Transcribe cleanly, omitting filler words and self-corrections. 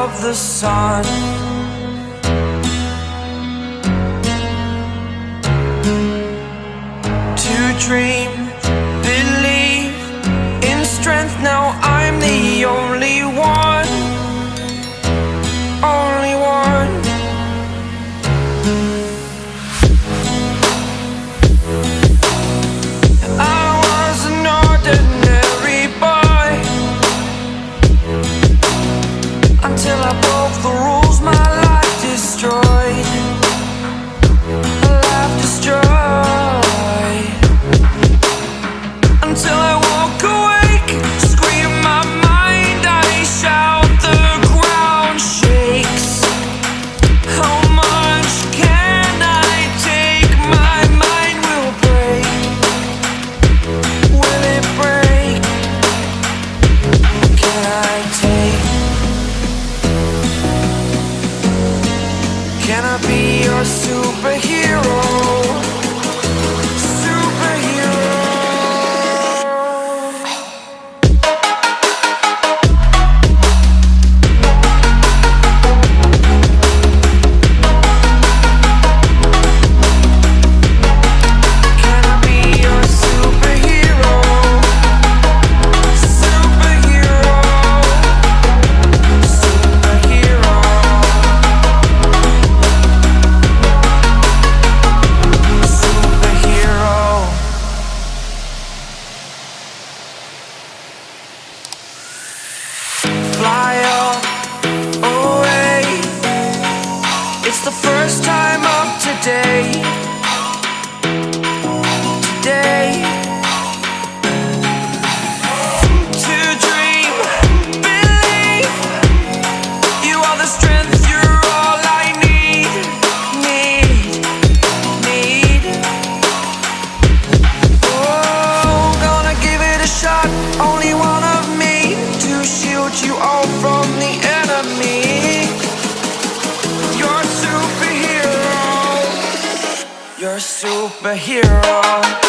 of the sun. To dream, believe in strength. Now I'm the only one, only one. I was an ordinary boy until I broke the rules. My life destroyed, life destroyed. Until I walk awake, scream my mind, I shout, the ground shakes. How much can I take? My mind will break. Will it break? Can I take? Can I be your superhero? Fly away. It's the first time of today. Today. To dream, believe. You are the strength, you're all I need. Oh, gonna give it a shot. Only one of me to shield you all from the enemy. You're a superhero. You're a superhero.